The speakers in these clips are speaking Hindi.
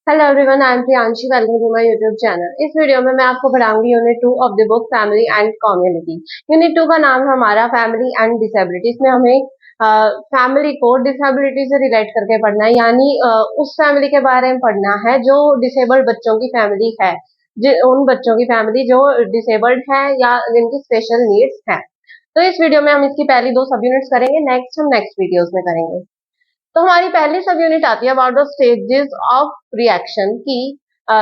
Hello everyone, I am Priyanshi. Welcome to my YouTube channel. इस वीडियो में मैं आपको पढ़ाऊंगी unit 2 of the book family and community. Unit 2 का नाम है हमारा फैमिली एंड डिसेबिलिटी। इसमें हमें फैमिली को डिसेबिलिटी से रिलेट करके पढ़ना है, यानी उस फैमिली के बारे में पढ़ना है जो डिसेबल्ड बच्चों की फैमिली है, उन बच्चों की फैमिली जो डिसेबल्ड है या जिनकी स्पेशल नीड्स है। तो इस वीडियो में हम इसकी पहली दो सब यूनिट्स करेंगे, नेक्स्ट हम नेक्स्ट वीडियोस में करेंगे। तो हमारी पहली सब यूनिट आती है about the stages of reaction की।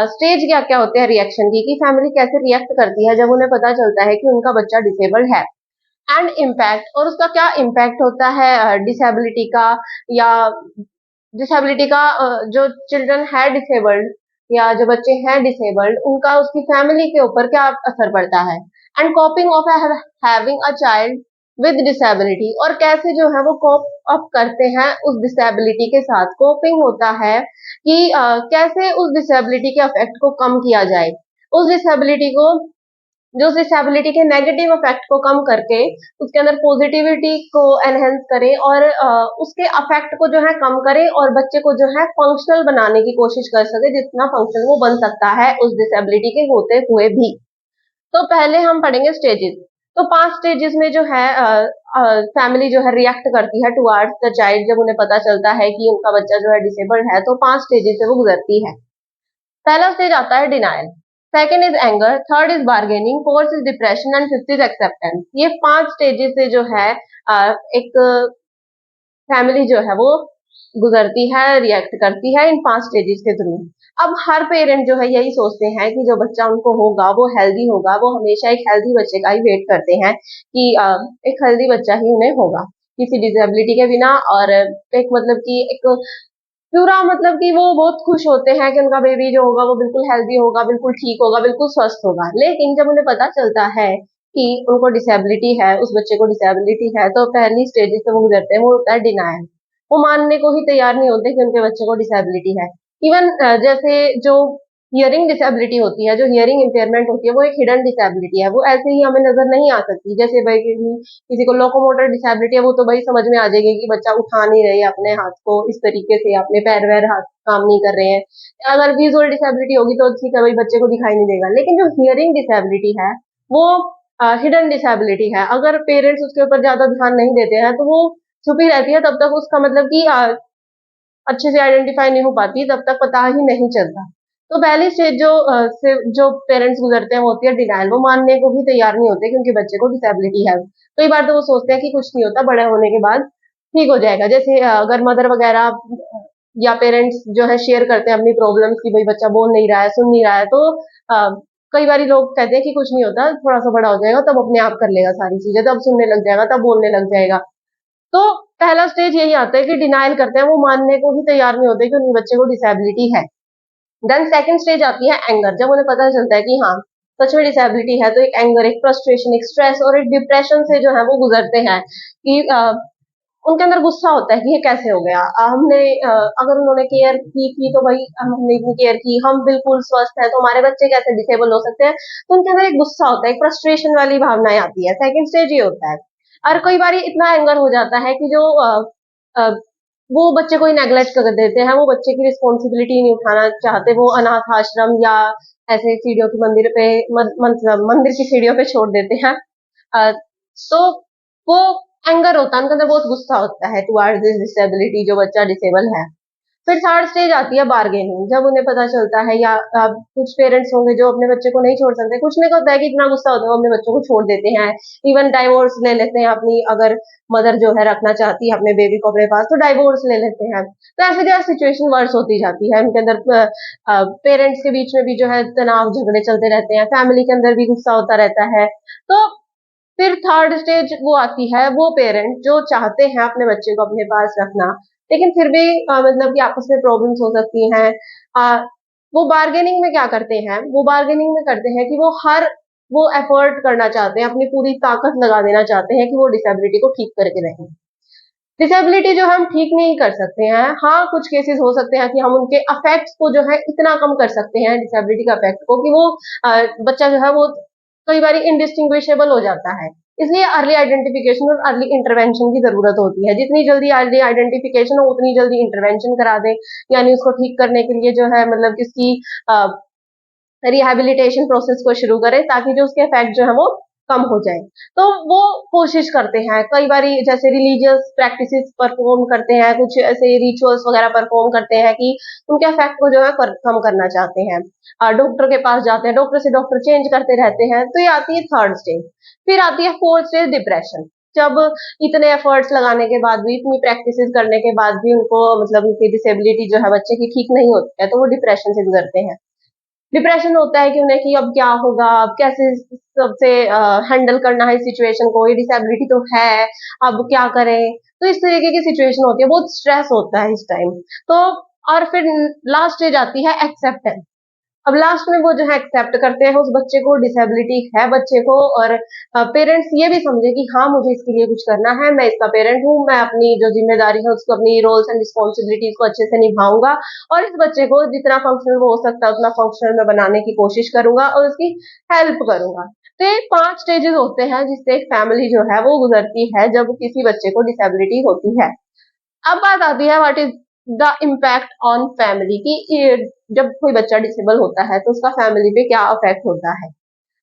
स्टेज क्या क्या होते हैं रिएक्शन की, कि फैमिली कैसे रिएक्ट करती है जब उन्हें पता चलता है कि उनका बच्चा डिसेबल्ड है। एंड इम्पैक्ट, और उसका क्या इम्पैक्ट होता है डिसेबिलिटी का, या डिसेबिलिटी का जो चिल्ड्रन है डिसेबल्ड या जो बच्चे हैं डिसेबल्ड उनका उसकी फैमिली के ऊपर क्या असर पड़ता है। And कॉपिंग of having a child with disability, और कैसे जो है वो कोप अप करते हैं उस डिसेबिलिटी के साथ। कोपिंग होता है कि कैसे उस डिसेबिलिटी के इफेक्ट को कम किया जाए, उस डिसेबिलिटी को, जो डिसेबिलिटी के नेगेटिव इफेक्ट को कम करके उसके अंदर पॉजिटिविटी को एनहेंस करे, और उसके इफेक्ट को जो है कम करे, और बच्चे को जो है फंक्शनल बनाने की कोशिश कर सके, जितना फंक्शनल वो बन सकता है उस डिसेबिलिटी के होते हुए भी। तो पहले हम पढ़ेंगे स्टेजेस। तो 5 स्टेजेस में जो है फैमिली जो है रिएक्ट करती है टुवर्ड्स द चाइल्ड, जब उन्हें पता चलता है कि उनका बच्चा जो है डिसेबल्ड है, तो 5 स्टेजेस से वो गुजरती है। पहला स्टेज आता है denial, second is anger, third is bargaining, fourth is depression and fifth is acceptance. ये 5 स्टेजेस से जो है एक फैमिली जो है वो गुजरती है, रिएक्ट करती है इन 5 स्टेजेस के थ्रू। अब हर पेरेंट जो है यही सोचते हैं कि जो बच्चा उनको होगा वो हेल्दी होगा, वो हमेशा एक हेल्दी बच्चे का ही वेट करते हैं कि एक हेल्दी बच्चा ही उन्हें होगा किसी डिसेबिलिटी के बिना, और एक मतलब कि एक पूरा मतलब कि वो बहुत खुश होते हैं कि उनका बेबी जो होगा वो बिल्कुल हेल्दी होगा, बिल्कुल ठीक होगा, बिल्कुल स्वस्थ होगा। लेकिन जब उन्हें पता चलता है कि उनको डिसेबिलिटी है, उस बच्चे को डिसेबिलिटी है, तो पहली स्टेज से वो गुजरते हैं, वो होता है डिनायल। वो मानने को ही तैयार नहीं होते कि उनके बच्चे को डिसेबिलिटी है। इवन जैसे जो हियरिंग डिसेबिलिटी होती है, जो हियरिंग इम्पेयरमेंट होती है, वो एक हिडन डिसेबिलिटी है, वो ऐसे ही हमें नजर नहीं आ सकती। जैसे भाई किसी को लोकोमोटर डिसेबिलिटी है, वो तो भाई समझ में आ जाएगी कि बच्चा उठा नहीं रहे अपने हाथ को इस तरीके से, अपने पैर वैर हाथ काम नहीं कर रहे हैं। अगर विजुअल डिसेबिलिटी होगी तो ठीक है भाई, बच्चे को दिखाई नहीं देगा। लेकिन जो हियरिंग डिसेबिलिटी है वो हिडन डिसेबिलिटी है। अगर पेरेंट्स उसके ऊपर ज्यादा ध्यान नहीं देते हैं तो वो छुपी रहती है, तब तक उसका मतलब कि अच्छे से आइडेंटिफाई नहीं हो पाती, तब तक पता ही नहीं चलता। तो पहली स्टेज से जो पेरेंट्स गुजरते हैं वो होती है डिनायल। वो मानने को भी तैयार नहीं होते कि उनके बच्चे को डिसेबिलिटी है। कई बार तो वो सोचते हैं कि कुछ नहीं होता, बड़े होने के बाद ठीक हो जाएगा। जैसे अगर मदर वगैरह या पेरेंट्स जो है शेयर करते हैं अपनी प्रॉब्लम्स की, भाई बच्चा बोल नहीं रहा है, सुन नहीं रहा है, तो कई बार लोग कहते हैं कि कुछ नहीं होता, थोड़ा सा बड़ा हो जाएगा तब अपने आप कर लेगा सारी चीजें, तब सुनने लग जाएगा, तब बोलने लग जाएगा। तो पहला स्टेज यही आता है कि डिनायल करते हैं, वो मानने को ही तैयार नहीं होते कि उनके बच्चे को डिसेबिलिटी है। देन सेकंड स्टेज आती है एंगर, जब उन्हें पता चलता है कि हाँ सच में डिसेबिलिटी है, तो एक एंगर, एक फ्रस्ट्रेशन, एक स्ट्रेस और एक डिप्रेशन से जो है वो गुजरते हैं कि उनके अंदर गुस्सा होता है कि ये कैसे हो गया। हमने अगर उन्होंने केयर की थी तो भाई हमने इतनी केयर की, हम बिल्कुल स्वस्थ हैं, तो हमारे बच्चे कैसे डिसेबल हो सकते हैं। तो उनके अंदर एक गुस्सा होता है, एक फ्रस्ट्रेशन वाली भावनाएं आती है। सेकंड स्टेज ये होता है। और कई बार इतना एंगर हो जाता है कि जो अ, वो बच्चे को ही नेग्लेक्ट कर देते हैं, वो बच्चे की रिस्पॉन्सिबिलिटी नहीं उठाना चाहते, वो अनाथ आश्रम या ऐसे सीढ़ियों की मंदिर पे मतलब मंदिर की सीढ़ियों पे छोड़ देते हैं। तो वो एंगर होता है, उनके अंदर बहुत गुस्सा होता है टुवर्ड्स दिस डिसेबिलिटी, जो बच्चा डिसेबल है। फिर थर्ड स्टेज आती है बार्गेनिंग, जब उन्हें पता चलता है, या कुछ पेरेंट्स होंगे जो अपने बच्चे को नहीं छोड़ सकते, कुछ नहीं होता है कि इतना गुस्सा होता है वो अपने बच्चों को छोड़ देते हैं, इवन डाइवोर्स ले लेते हैं अपनी, अगर मदर जो है रखना चाहती है अपने बेबी को अपने पास तो डाइवोर्स ले लेते हैं। तो ऐसे क्या सिचुएशन वर्स होती जाती है, उनके अंदर पेरेंट्स के बीच में भी जो है तनाव झगड़े चलते रहते हैं, फैमिली के अंदर भी गुस्सा होता रहता है। तो फिर थर्ड स्टेज वो आती है, वो पेरेंट जो चाहते हैं अपने बच्चे को अपने पास रखना, लेकिन फिर भी मतलब कि आपस में प्रॉब्लम्स हो सकती हैं। वो बार्गेनिंग में क्या करते हैं, वो बार्गेनिंग में करते हैं कि वो एफर्ट करना चाहते हैं, अपनी पूरी ताकत लगा देना चाहते हैं कि वो डिसेबिलिटी को ठीक करके रहें। डिसेबिलिटी जो हम ठीक नहीं कर सकते हैं, हाँ कुछ केसेस हो सकते हैं कि हम उनके अफेक्ट्स को जो है इतना कम कर सकते हैं, डिसेबिलिटी का अफेक्ट को, कि वो बच्चा जो है वो कई बार इनडिस्टिंग्विशेबल हो जाता है। इसलिए अर्ली आइडेंटिफिकेशन और अर्ली इंटरवेंशन की जरूरत होती है। जितनी जल्दी अर्ली आइडेंटिफिकेशन हो उतनी जल्दी इंटरवेंशन करा दें, यानी उसको ठीक करने के लिए जो है मतलब किसकी रिहैबिलिटेशन प्रोसेस को शुरू करें, ताकि जो उसके इफेक्ट जो है वो कम हो जाए। तो वो कोशिश करते हैं कई बारी, जैसे रिलीजियस प्रैक्टिसेस परफॉर्म करते हैं, कुछ ऐसे रिचुअल्स वगैरह परफॉर्म करते हैं कि उनके इफेक्ट को जो है कम करना चाहते हैं। डॉक्टर के पास जाते हैं, डॉक्टर से डॉक्टर चेंज करते रहते हैं। तो ये आती है थर्ड स्टेज। फिर आती है फोर्थ स्टेज, डिप्रेशन। जब इतने एफर्ट्स लगाने के बाद भी, इतनी प्रैक्टिसेस करने के बाद भी उनको मतलब उनकी डिसेबिलिटी जो है बच्चे की ठीक नहीं होती है, तो वो डिप्रेशन से गुजरते हैं। डिप्रेशन होता है कि उन्हें कि अब क्या होगा, अब कैसे सबसे हैंडल करना है सिचुएशन को, ये डिसेबिलिटी तो है, अब क्या करें। तो इस तरीके की सिचुएशन होती है, बहुत स्ट्रेस होता है इस टाइम। तो और फिर लास्ट स्टेज आती है एक्सेप्टेंस। अब लास्ट में वो जो है एक्सेप्ट करते हैं उस बच्चे को, डिसेबिलिटी है बच्चे को, और पेरेंट्स ये भी समझे कि हाँ मुझे इसके लिए कुछ करना है, मैं इसका पेरेंट हूँ, मैं अपनी जो जिम्मेदारी है उसको, अपनी रोल्स एंड रिस्पॉन्सिबिलिटीज को अच्छे से निभाऊंगा, और इस बच्चे को जितना फंक्शनल हो सकता है उतना फंक्शनल में बनाने की कोशिश करूंगा और उसकी हेल्प करूंगा। तो ये 5 स्टेजेस होते हैं जिससे एक फैमिली जो है वो गुजरती है जब किसी बच्चे को डिसेबिलिटी होती है। अब बात आती है what is the impact on family की, जब कोई बच्चा डिसेबल होता है तो उसका फैमिली पे क्या अफेक्ट होता है।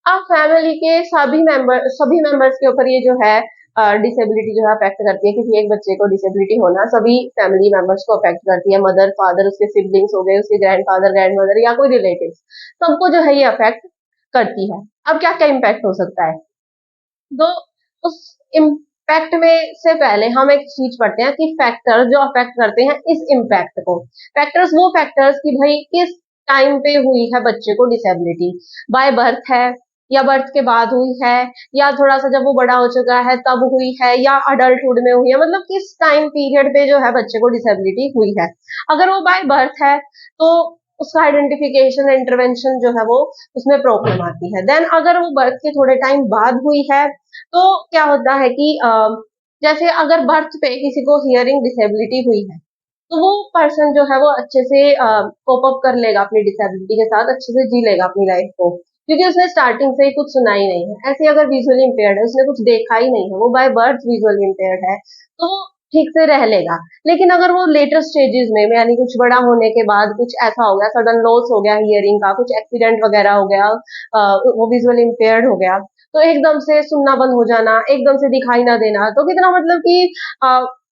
अब फैमिली के सभी मेंबर्स के ऊपर ये जो है डिसेबिलिटी जो है अफेक्ट करती है। किसी एक बच्चे को डिसेबिलिटी होना सभी फैमिली मेंबर्स को अफेक्ट करती है। मदर, फादर, उसके सिबलिंग्स हो गए, उसके ग्रैंडफादर, ग्रैंडमदर, या कोई रिलेटिव, सबको जो है ये अफेक्ट करती है। अब क्या क्या इम्पैक्ट हो सकता है, तो उस इम्पैक्ट में से पहले हम एक चीज पढ़ते हैं कि फैक्टर जो अफेक्ट करते हैं इस इम्पैक्ट को। फैक्टर्स, वो फैक्टर्स कि भाई किस टाइम पे हुई है बच्चे को डिसेबिलिटी, बाय बर्थ है, या बर्थ के बाद हुई है, या थोड़ा सा जब वो बड़ा हो चुका है तब हुई है, या अडल्टहुड में हुई है, मतलब किस टाइम पीरियड पे जो है बच्चे को डिसेबिलिटी हुई है। अगर वो बाय बर्थ है तो उसका आइडेंटिफिकेशन, इंटरवेंशन जो है वो उसमें प्रॉब्लम आती है। देन अगर वो बर्थ के थोड़े टाइम बाद हुई है तो क्या होता है कि जैसे अगर बर्थ पे किसी को हियरिंग डिसेबिलिटी हुई है तो वो पर्सन जो है वो अच्छे से कोप अप कर लेगा अपनी डिसेबिलिटी के साथ, अच्छे से जी लेगा अपनी लाइफ को, क्योंकि उसने स्टार्टिंग से ही कुछ सुना ही नहीं है। ऐसे अगर विजुअली इम्पेयर्ड है, उसने कुछ देखा ही नहीं है, वो बाय बर्थ विजुअली इम्पेयर्ड है, तो वो ठीक से रह लेगा। लेकिन अगर वो लेटर स्टेजेस में, यानी कुछ बड़ा होने के बाद कुछ ऐसा हो गया, सडन लॉस हो गया हियरिंग का, कुछ एक्सीडेंट वगैरह हो गया, वो विजुअली इम्पेयर्ड हो गया, तो एकदम से सुनना बंद हो जाना, एकदम से दिखाई ना देना, तो कितना मतलब कि अ,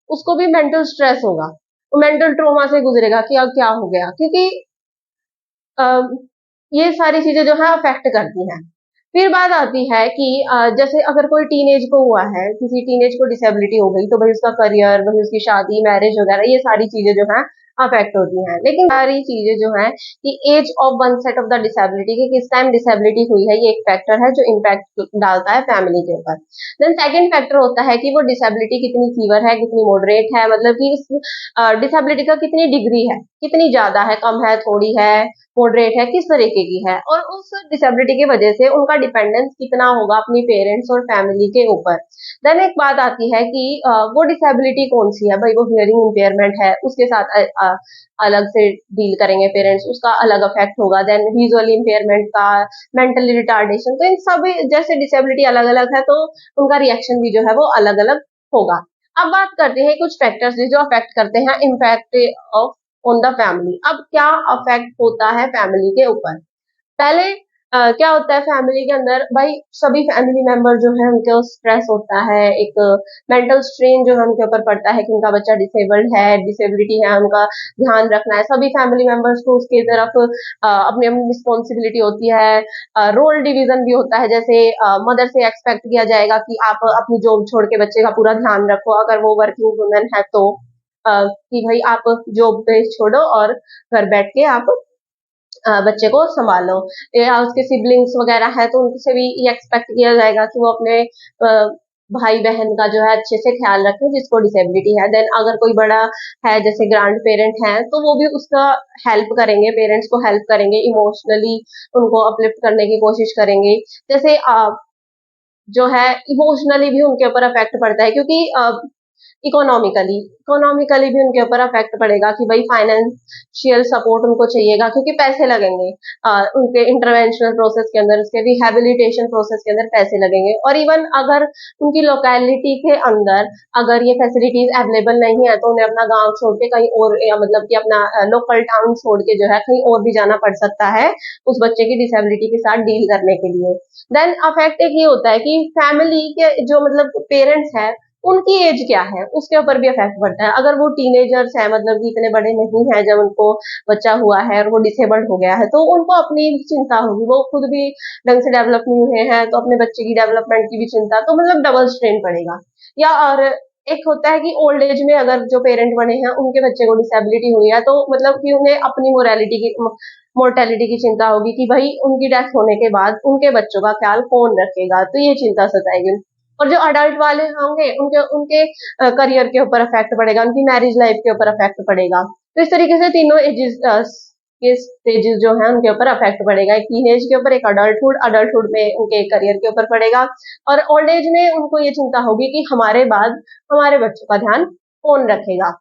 उसको भी मेंटल स्ट्रेस होगा, मेंटल ट्रोमा से गुजरेगा कि अब क्या हो गया, क्योंकि अ, ये सारी चीजें जो है अफेक्ट करती हैं। फिर बात आती है कि जैसे अगर कोई टीनेज को हुआ है, किसी टीनेज को डिसेबिलिटी हो गई, तो भाई उसका करियर, वही उसकी शादी, मैरिज वगैरह, ये सारी चीजें जो है अफेक्ट होती हैं। लेकिन सारी चीजें जो है कि age of one set of the disability, कि किस टाइम डिसेबिलिटी हुई है, ये एक फैक्टर है जो इम्पैक्ट डालता है फैमिली के ऊपर। देन सेकंड फैक्टर होता है कि वो डिसेबिलिटी कितनी सीवियर है, कितनी मॉडरेट है, मतलब कि उस डिसेबिलिटी का कितनी डिग्री है, कितनी ज्यादा है, कम है, थोड़ी है, मॉडरेट है, किस तरीके की है, और उस डिसेबिलिटी की वजह से उनका डिपेंडेंस कितना होगा अपनी पेरेंट्स और फैमिली के ऊपर। देन एक बात आती है कि वो डिसेबिलिटी कौन सी है, भाई वो हियरिंग इम्पेयरमेंट है, उसके साथ अलग से डील करेंगे पेरेंट्स, उसका अलग इफेक्ट होगा। देन विजुअल इम्पेयरमेंट का, मेंटली रिटार्डेशन, तो इन सब जैसे डिसेबिलिटी अलग अलग है तो उनका रिएक्शन भी जो है वो अलग अलग होगा। अब बात करते हैं कुछ फैक्टर्स जो अफेक्ट करते हैं impact of on the family. अब क्या अफेक्ट होता है फैमिली के ऊपर, पहले क्या होता है फैमिली के अंदर, भाई सभी फैमिली मेंबर जो है उनके स्ट्रेस होता है, एक मेंटल स्ट्रेन जो है उनके ऊपर पड़ता है कि उनका बच्चा डिसेबल्ड है, डिसेबिलिटी है, उनका ध्यान रखना है। सभी फैमिली मेंबर्स को उसकी तरफ अपनी अपनी रिस्पॉन्सिबिलिटी होती है, रोल डिवीजन भी होता है। जैसे मदर से एक्सपेक्ट किया जाएगा कि आप अपनी जॉब छोड़ के बच्चे का पूरा ध्यान रखो, अगर वो वर्किंग वुमेन है तो कि भाई आप जॉब पे छोड़ो और घर बैठ के आप बच्चे को संभालो, या उसके सिबलिंग्स वगैरह है तो उनसे भी ये एक्सपेक्ट किया जाएगा कि वो अपने भाई बहन का जो है अच्छे से ख्याल रखें जिसको डिसेबिलिटी है। देन अगर कोई बड़ा है जैसे ग्रैंड पेरेंट है तो वो भी उसका हेल्प करेंगे, पेरेंट्स को हेल्प करेंगे, इमोशनली उनको अपलिफ्ट करने की कोशिश करेंगे। जैसे जो है इमोशनली भी उनके ऊपर अफेक्ट पड़ता है, क्योंकि इकोनॉमिकली भी उनके ऊपर अफेक्ट पड़ेगा कि भाई फाइनेंशियल सपोर्ट उनको चाहिएगा, क्योंकि पैसे लगेंगे उनके इंटरवेंशनल प्रोसेस के अंदर, उसके रिहेबिलिटेशन प्रोसेस के अंदर पैसे लगेंगे। और इवन अगर उनकी लोकेलिटी के अंदर अगर ये फैसिलिटीज अवेलेबल नहीं है, तो उन्हें अपना गांव छोड़ के कहीं और, या मतलब कि अपना लोकल टाउन छोड़ के जो है कहीं और भी जाना पड़ सकता है उस बच्चे की डिसेबिलिटी के साथ डील करने के लिए। देन अफेक्ट एक ये होता है कि फैमिली के जो मतलब पेरेंट्स है, उनकी एज क्या है उसके ऊपर भी इफेक्ट पड़ता है। अगर वो टीनेजर्स है, मतलब कि इतने बड़े नहीं है जब उनको बच्चा हुआ है और वो डिसेबल्ड हो गया है, तो उनको अपनी चिंता होगी, वो खुद भी ढंग से डेवलप नहीं हुए हैं, तो अपने बच्चे की डेवलपमेंट की भी चिंता, तो मतलब डबल स्ट्रेन पड़ेगा। या और एक होता है कि ओल्ड एज में अगर जो पेरेंट बने हैं उनके बच्चे को डिसेबिलिटी हुई है, तो मतलब कि उन्हें अपनी मोर्टेलिटी की चिंता होगी कि भाई उनकी डेथ होने के बाद उनके बच्चों का ख्याल कौन रखेगा, तो ये चिंता सताएगी। और जो अडल्ट वाले होंगे उनके उनके करियर के ऊपर इफेक्ट पड़ेगा, उनकी मैरिज लाइफ के ऊपर इफेक्ट पड़ेगा। तो इस तरीके से तीनों एजेस के स्टेजेस जो है उनके ऊपर इफेक्ट पड़ेगा, एक टीनेज के ऊपर, एक अडल्टहुड में उनके करियर के ऊपर पड़ेगा, और ओल्ड एज में उनको ये चिंता होगी कि हमारे बाद हमारे बच्चों का ध्यान कौन रखेगा।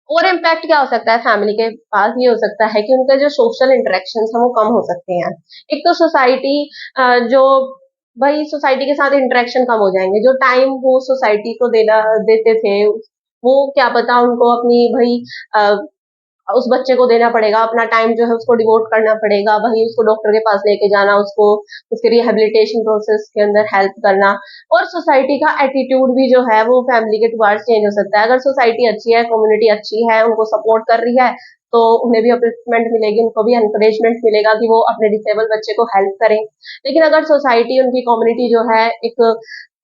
और इम्पैक्ट क्या हो सकता है फैमिली के पास, ये हो सकता है कि उनका जो सोशल इंटरेक्शन है वो कम हो सकते हैं। एक तो सोसाइटी, जो भाई सोसाइटी के साथ इंटरेक्शन कम हो जाएंगे, जो टाइम वो सोसाइटी को देना देते थे वो क्या पता उनको अपनी भाई उस बच्चे को देना पड़ेगा, अपना टाइम जो है उसको डिवोट करना पड़ेगा, वही उसको डॉक्टर के पास लेके जाना, उसको उसके रिहेबिलिटेशन प्रोसेस के अंदर हेल्प करना। और सोसाइटी का एटीट्यूड भी जो है वो फैमिली के टुवार्ड्स चेंज हो सकता है। अगर सोसाइटी अच्छी है, कम्युनिटी अच्छी है, उनको सपोर्ट कर रही है, तो उन्हें भी अपलिफ्टमेंट मिलेगी, उनको भी एनकरेजमेंट मिलेगा कि वो अपने डिसेबल बच्चे को हेल्प करें। लेकिन अगर सोसाइटी, उनकी कम्युनिटी जो है एक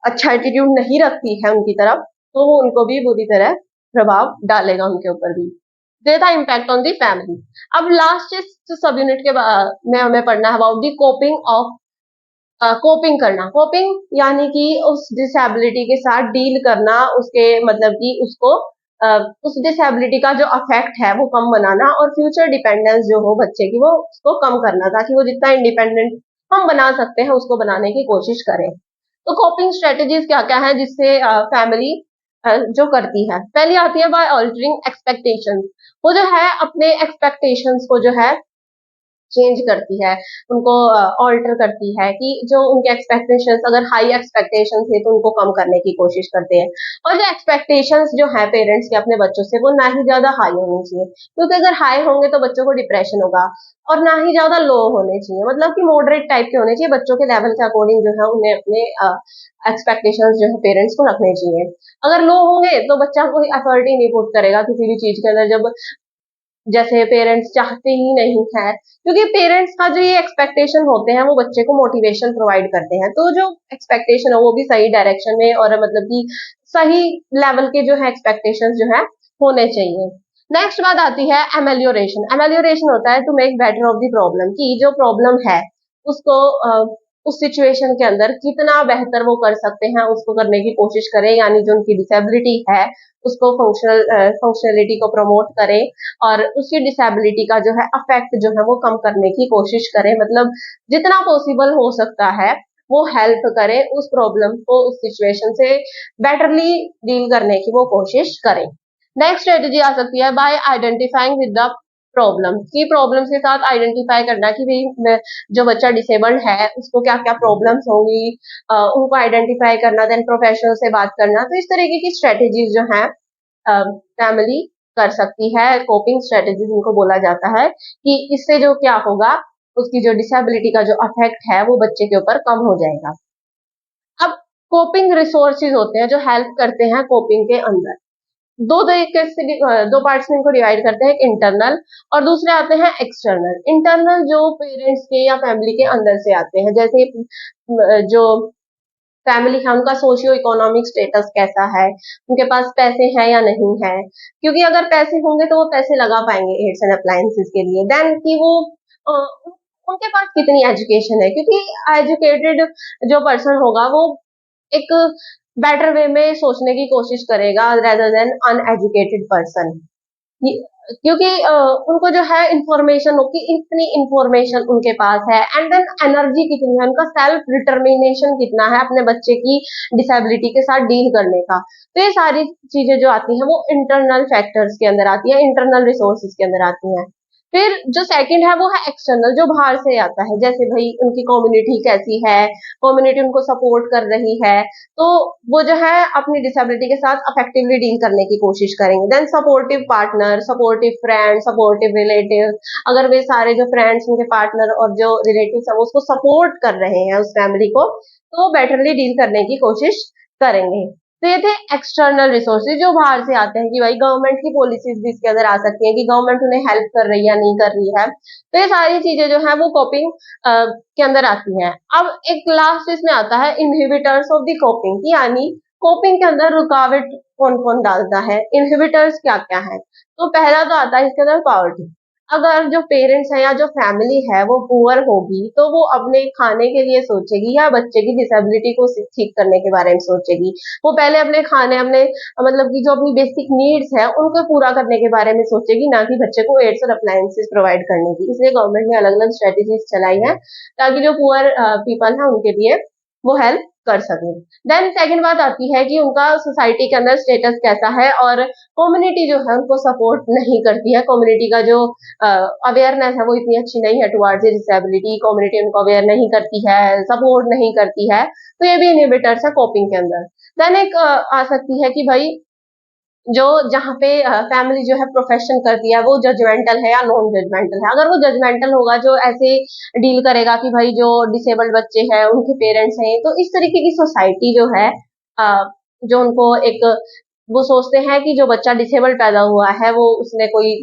अच्छा एटीट्यूड नहीं रखती है उनकी तरफ, तो वो उनको भी बुरी तरह प्रभाव डालेगा उनके ऊपर भी। They the impact on the family. अब लास्ट सब यूनिट के में हमें पढ़ना है about the coping of, coping करना। कोपिंग यानी कि उस डिसेबिलिटी के साथ डील करना, उसके मतलब कि उसको उस डिसेबिलिटी का जो अफेक्ट है वो कम बनाना, और फ्यूचर डिपेंडेंस जो हो बच्चे की वो उसको कम करना, ताकि वो जितना इंडिपेंडेंट हम बना सकते हैं उसको बनाने की कोशिश करें। तो कोपिंग स्ट्रेटेजीज क्या क्या है जिससे फैमिली जो करती है। पहली आती है बाय ऑल्टरिंग एक्सपेक्टेशंस। वो जो है अपने एक्सपेक्टेशंस को जो है चेंज करती है, उनको ऑल्टर करती है, कि जो उनके एक्सपेक्टेशंस अगर हाई एक्सपेक्टेशंस है तो उनको कम करने की कोशिश करते हैं। और जो एक्सपेक्टेशंस जो है पेरेंट्स के अपने बच्चों से, वो ना ही ज्यादा हाई होनी चाहिए, क्योंकि अगर हाई होंगे तो बच्चों को डिप्रेशन होगा, और ना ही ज्यादा लो होने चाहिए, मतलब कि मॉडरेट टाइप के होने चाहिए, बच्चों के लेवल के अकॉर्डिंग जो है उन्हें अपने एक्सपेक्टेशंस जो है पेरेंट्स को रखने चाहिए। अगर लो होंगे तो बच्चा कोई एफर्ट ही नहीं पुट करेगा किसी भी चीज के अंदर, जब जैसे पेरेंट्स चाहते ही नहीं है, क्योंकि पेरेंट्स का जो ये एक्सपेक्टेशन होते हैं वो बच्चे को मोटिवेशन प्रोवाइड करते हैं, तो जो एक्सपेक्टेशन है वो भी सही डायरेक्शन में, और मतलब कि सही लेवल के जो है एक्सपेक्टेशन जो है होने चाहिए। नेक्स्ट बात आती है एमेलियोरेशन। एमेलियोरेशन होता है to make better of the problem, की जो प्रॉब्लम है उसको उस सिचुएशन के अंदर कितना बेहतर वो कर सकते हैं उसको करने की कोशिश करें, यानी जो उनकी डिसेबिलिटी है उसको फंक्शनलिटी को प्रमोट करें, और उसकी डिसेबिलिटी का जो है अफेक्ट जो है वो कम करने की कोशिश करें, मतलब जितना पॉसिबल हो सकता है वो हेल्प करें उस प्रॉब्लम को, उस सिचुएशन से बेटरली डील करने की वो कोशिश करें। नेक्स्ट स्ट्रेटेजी आ सकती है bye identifying with the problem, की प्रॉब्लम्स के साथ आइडेंटिफाई करना कि भाई जो बच्चा डिसेबल्ड है उसको क्या क्या प्रॉब्लम्स होंगी, उनको आइडेंटिफाई करना, देन प्रोफेशनल से बात करना। तो इस तरीके की स्ट्रेटेजीज जो है फैमिली कर सकती है, कोपिंग स्ट्रेटेजीज इनको बोला जाता है, कि इससे जो क्या होगा, उसकी जो डिसेबिलिटी का जो अफेक्ट है वो बच्चे के ऊपर कम हो जाएगा। अब कोपिंग रिसोर्सेज होते हैं जो हेल्प करते हैं कोपिंग के अंदर, दो तरीके से दो पार्ट्स में इनको डिवाइड करते हैं, एक इंटरनल और दूसरे आते हैं एक्सटर्नल। इंटरनल जो पेरेंट्स के या फैमिली के अंदर से आते हैं, जैसे जो फैमिली है उनका सोशियो इकोनॉमिक स्टेटस कैसा है, उनके पास पैसे हैं या नहीं है, क्योंकि अगर पैसे होंगे तो वो पैसे लगा पाएंगे एड्स एंड अप्लायंसेस के लिए। देन कि वो उनके पास कितनी एजुकेशन है, क्योंकि एजुकेटेड जो पर्सन होगा वो एक बेटर वे में सोचने की कोशिश करेगा रेदर देन अनएजुकेटेड पर्सन। क्योंकि उनको जो है इंफॉर्मेशन हो कि इतनी इंफॉर्मेशन उनके पास है, एंड देन एनर्जी कितनी है, उनका सेल्फ डिटर्मिनेशन कितना है अपने बच्चे की डिसेबिलिटी के साथ डील करने का। तो ये सारी चीजें जो आती हैं वो इंटरनल फैक्टर्स के अंदर आती है, इंटरनल रिसोर्सेज के अंदर आती हैं। फिर जो सेकंड है वो है एक्सटर्नल, जो बाहर से आता है, जैसे भाई उनकी कम्युनिटी कैसी है, कम्युनिटी उनको सपोर्ट कर रही है, तो वो जो है अपनी डिसेबिलिटी के साथ अफेक्टिवली डील करने की कोशिश करेंगे। Then supportive partner, supportive friend, supportive relative, अगर वे सारे जो फ्रेंड्स, उनके पार्टनर और जो रिलेटिव है वो उसको सपोर्ट कर रहे हैं उस फैमिली को, तो वो बेटरली डील करने की कोशिश करेंगे। तो ये थे एक्सटर्नल रिसोर्सेज जो बाहर से आते हैं, कि भाई गवर्नमेंट की पॉलिसीज भी इसके अंदर आ सकती है कि गवर्नमेंट उन्हें हेल्प कर रही है या नहीं कर रही है। तो ये सारी चीजें जो है वो कोपिंग के अंदर आती हैं। अब एक लास्ट इसमें आता है इनहिबिटर्स ऑफ द कोपिंग, यानी कोपिंग के अंदर रुकावट कौन कौन डालता है, इनहिबिटर्स क्या क्या है। तो पहला तो आता है इसके अंदर पॉवर्टी। अगर जो पेरेंट्स है या जो फैमिली है वो पुअर होगी, तो वो अपने खाने के लिए सोचेगी या बच्चे की डिसेबिलिटी को ठीक करने के बारे में सोचेगी। वो पहले अपने खाने, अपने मतलब कि जो अपनी बेसिक नीड्स है उनको पूरा करने के बारे में सोचेगी, ना कि बच्चे को एड्स और अप्लायंसेस प्रोवाइड करने की। इसलिए गवर्नमेंट ने अलग अलग स्ट्रेटेजीज चलाई है ताकि जो पुअर पीपल है उनके लिए वो हेल्प कर सके। देन सेकंड बात आती है कि उनका सोसाइटी के अंदर स्टेटस कैसा है, और कम्युनिटी जो है उनको सपोर्ट नहीं करती है। कम्युनिटी का जो अवेयरनेस है वो इतनी अच्छी नहीं है टुवर्ड्स डिसेबिलिटी, कम्युनिटी उनको अवेयर नहीं करती है, सपोर्ट नहीं करती है, तो ये भी इनहिबिटर्स है कोपिंग के अंदर। देन एक आ सकती है कि भाई जो जहाँ पे फैमिली जो है प्रोफेशन करती है वो जजमेंटल है या नॉन जजमेंटल है। अगर वो जजमेंटल होगा, जो ऐसे डील करेगा कि भाई जो डिसेबल्ड बच्चे हैं उनके पेरेंट्स हैं, तो इस तरीके की सोसाइटी जो है जो उनको एक वो सोचते हैं कि जो बच्चा डिसेबल्ड पैदा हुआ है वो उसने कोई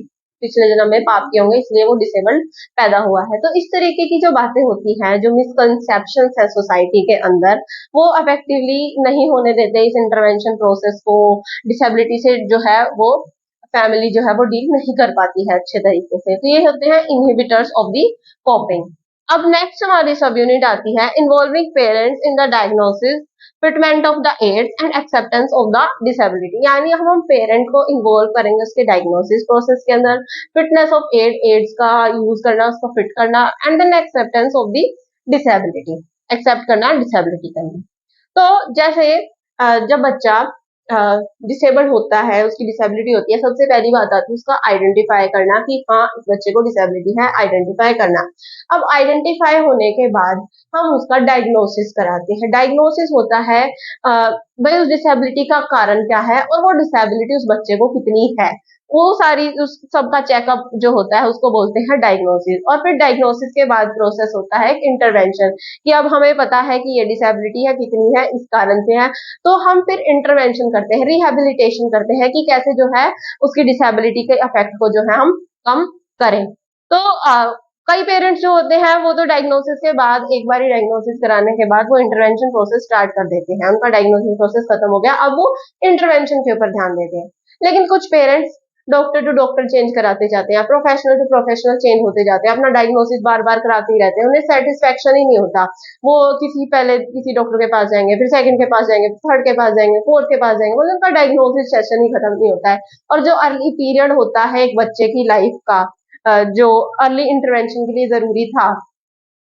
पिछले जन्म में पाप किए होंगे, इसलिए वो डिसेबल्ड पैदा हुआ है। तो इस तरीके की जो बातें होती हैं, जो मिसकंसेप्शंस है सोसाइटी के अंदर, वो इफेक्टिवली नहीं होने देते इस इंटरवेंशन प्रोसेस को। डिसेबिलिटी से जो है वो फैमिली जो है वो डील नहीं कर पाती है अच्छे तरीके से। तो ये होते हैं इनहिबिटर्स ऑफ द कॉपिंग। अब नेक्स्ट हमारी सब यूनिट आती है involving parents in the diagnosis, fitment of the aids and acceptance of the disability. यानी हम पेरेंट को इन्वॉल्व करेंगे उसके डायग्नोसिस प्रोसेस के अंदर, फिटनेस ऑफ एड्स का यूज करना, उसको फिट करना, and then acceptance of the disability, accept करना डिसेबिलिटी करना। तो जैसे जब बच्चा डिसेबल्ड होता है, उसकी डिसेबिलिटी होती है, सबसे पहली बात आती है उसका आइडेंटिफाई करना कि हाँ इस बच्चे को डिसेबिलिटी है, आइडेंटिफाई करना। अब आइडेंटिफाई होने के बाद हम उसका डायग्नोसिस कराते हैं। डायग्नोसिस होता है भाई उस डिसेबिलिटी का कारण क्या है और वो डिसेबिलिटी उस बच्चे को कितनी है, वो सारी उस सबका चेकअप जो होता है उसको बोलते हैं डायग्नोसिस। और फिर डायग्नोसिस के बाद प्रोसेस होता है इंटरवेंशन, कि अब हमें पता है कि ये डिसेबिलिटी है, कितनी है, इस कारण से है, तो हम फिर इंटरवेंशन करते हैं, रिहेबिलिटेशन करते हैं कि कैसे जो है उसकी डिसेबिलिटी के इफेक्ट को जो है हम कम करें। तो कई पेरेंट्स जो होते हैं वो तो डायग्नोसिस के बाद, एक बार डायग्नोसिस कराने के बाद वो इंटरवेंशन प्रोसेस स्टार्ट कर देते हैं, उनका डायग्नोसिस प्रोसेस खत्म हो गया, अब वो इंटरवेंशन के ऊपर ध्यान देते हैं। लेकिन कुछ parents doctor to doctor change कराते जाते हैं, प्रोफेशनल टू प्रोफेशनल चेंज होते जाते हैं, अपना डायग्नोसिस बार बार कराते ही रहते हैं, उन्हें सेटिस्फेक्शन ही नहीं होता। वो पहले किसी डॉक्टर के पास जाएंगे, फिर सेकंड के पास जाएंगे, थर्ड के पास जाएंगे, फोर्थ के पास जाएंगे, मतलब उनका डायग्नोसिस सेशन ही खत्म नहीं होता है। और जो अर्ली पीरियड होता है एक बच्चे की लाइफ का, जो अर्ली इंटरवेंशन के लिए जरूरी था,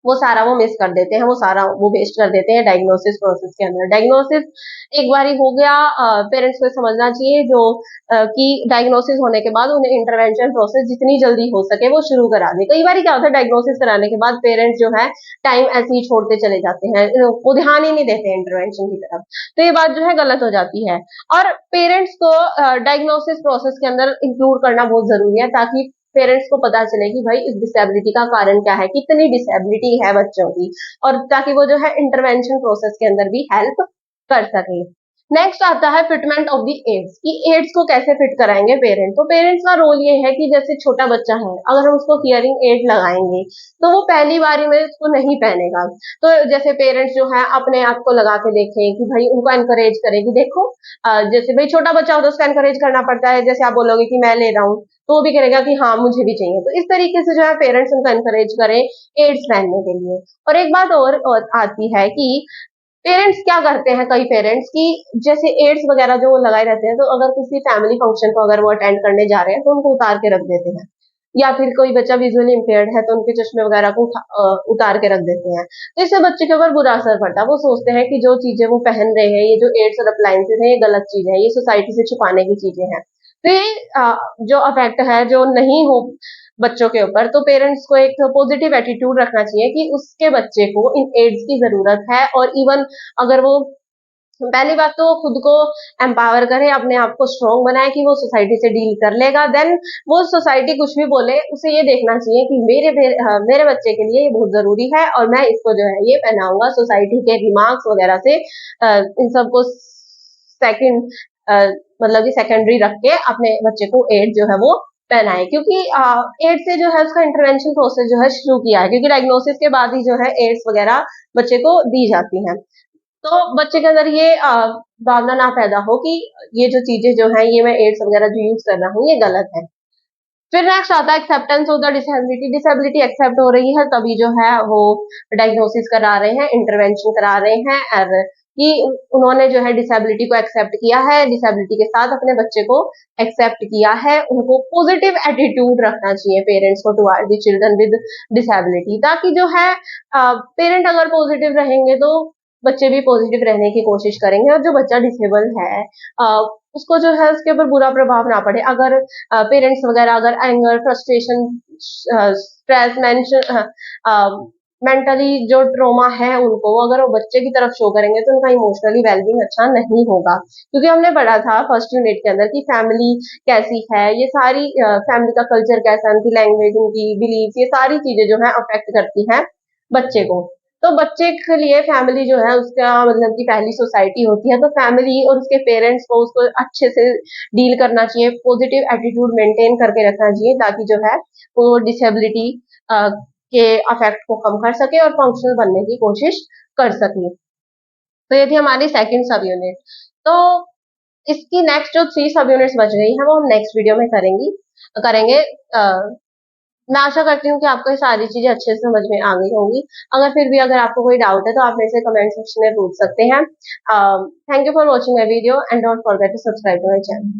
वो सारा वो मिस कर देते हैं, वो सारा वो वेस्ट कर देते हैं डायग्नोसिस प्रोसेस के अंदर। डायग्नोसिस एक बार हो गया, पेरेंट्स को समझना चाहिए जो कि डायग्नोसिस होने के बाद उन्हें इंटरवेंशन प्रोसेस जितनी जल्दी हो सके वो शुरू करा दे। कई बार क्या होता है, डायग्नोसिस कराने के बाद पेरेंट्स जो है टाइम ऐसे ही छोड़ते चले जाते हैं, वो ध्यान ही नहीं देते इंटरवेंशन की तरफ, तो ये बात जो है गलत हो जाती है। और पेरेंट्स को डायग्नोसिस प्रोसेस के अंदर इंक्लूड करना बहुत जरूरी है, ताकि पेरेंट्स को पता चले कि भाई इस डिसेबिलिटी का कारण क्या है, कितनी डिसेबिलिटी है बच्चों की, और ताकि वो जो है इंटरवेंशन प्रोसेस के अंदर भी हेल्प कर सके। नेक्स्ट आता है फिटमेंट ऑफ द एड्स, कि एड्स को कैसे फिट कराएंगे पेरेंट्स। तो पेरेंट्स का रोल ये है कि जैसे छोटा बच्चा है, अगर हम उसको हियरिंग एड लगाएंगे तो वो पहली बारी में उसको नहीं पहनेगा। तो जैसे पेरेंट्स जो है अपने आप को लगा के देखें, कि भाई उनको एनकरेज करें कि देखो जैसे भाई छोटा बच्चा हो तो उसको एनकरेज करना पड़ता है, जैसे आप बोलोगे कि मैं ले रहा हूँ तो वो भी करेगा कि हाँ मुझे भी चाहिए। तो इस तरीके से जो है पेरेंट्स उनको एनकरेज करें एड्स पहनने के लिए। और एक बात और आती है कि पेरेंट्स क्या करते हैं, कई पेरेंट्स की जैसे एड्स वगैरह जो वो लगाए रहते हैं, तो अगर किसी फैमिली फंक्शन को अगर वो अटेंड करने जा रहे हैं तो उनको उतार के रख देते हैं, या फिर कोई बच्चा विजुअली इम्पेयर्ड है तो उनके चश्मे वगैरह को उतार के रख देते हैं। तो इससे बच्चे के ऊपर बुरा असर पड़ता है, वो सोचते हैं कि जो चीजें वो पहन रहे हैं, ये जो एड्स और अप्लायंसेज है, ये गलत चीज है, ये सोसाइटी से छुपाने की चीजें हैं। तो ये जो अफेक्ट है जो नहीं हो बच्चों के ऊपर, तो पेरेंट्स को एक पॉजिटिव एटीट्यूड रखना चाहिए कि उसके बच्चे को इन एड्स की जरूरत है, और इवन अगर वो पहली बात तो खुद को एम्पावर करे, अपने आप को स्ट्रॉन्ग बनाए कि वो सोसाइटी से डील कर लेगा। देन वो सोसाइटी कुछ भी बोले, उसे ये देखना चाहिए कि मेरे बच्चे के लिए ये बहुत जरूरी है, और मैं इसको जो है ये पहनाऊंगा। सोसाइटी के रिमार्क्स वगैरह से इन सबको सेकंड मतलब कि सेकेंडरी रख के अपने बच्चे को एड जो है वो पहनाए, क्योंकि एड्स से जो है उसका इंटरवेंशन प्रोसेस जो है शुरू किया है, क्योंकि डायग्नोसिस के बाद ही जो है एड्स वगैरह बच्चे को दी जाती हैं। तो बच्चे के अंदर ये भावना ना पैदा हो कि ये जो चीजें जो है ये मैं एड्स वगैरह जो यूज कर रहा हूँ ये गलत है। फिर नेक्स्ट आता है acceptance of the disability. Disability accept हो रही है तभी जो है वो डायग्नोसिस करा रहे हैं, इंटरवेंशन करा रहे हैं, और कि उन्होंने जो है डिसेबिलिटी को एक्सेप्ट किया है, डिसेबिलिटी के साथ अपने बच्चे को एक्सेप्ट किया है। उनको पॉजिटिव एटीट्यूड रखना चाहिए पेरेंट्स को toward the children with disability, ताकि जो है पेरेंट अगर पॉजिटिव रहेंगे तो बच्चे भी पॉजिटिव रहने की कोशिश करेंगे, और जो बच्चा डिसेबल है उसको जो है उसके ऊपर बुरा प्रभाव ना पड़े। अगर पेरेंट्स वगैरह अगर एंगर, फ्रस्ट्रेशन, स्ट्रेस, मेंटली जो ट्रोमा है उनको अगर वो बच्चे की तरफ शो करेंगे तो उनका इमोशनली वेलबींग अच्छा नहीं होगा, क्योंकि हमने पढ़ा था फर्स्ट यूनिट के अंदर कि फैमिली कैसी है, ये सारी फैमिली का कल्चर कैसा है, उनकी लैंग्वेज, उनकी बिलीफ, ये सारी चीजें जो है अफेक्ट करती हैं बच्चे को। तो बच्चे के लिए फैमिली जो है उसका मतलब कि पहली सोसाइटी होती है, तो फैमिली और उसके पेरेंट्स को उसको अच्छे से डील करना चाहिए, पॉजिटिव एटीट्यूड मेंटेन करके रखना चाहिए, ताकि जो है वो डिसेबिलिटी के अफेक्ट को कम कर सके और फंक्शनल बनने की कोशिश कर सके। तो ये थी हमारी सेकंड सब यूनिट। तो इसकी नेक्स्ट जो 3 सब यूनिट्स बच गई हैं वो हम नेक्स्ट वीडियो में करेंगे। मैं आशा करती हूँ कि आपको ये सारी चीजें अच्छे से समझ में आ गई होंगी। अगर फिर भी अगर आपको कोई डाउट है तो आप मेरे से कमेंट सेक्शन में पूछ सकते हैं। Thank you for watching my video and don't forget to subscribe to my channel.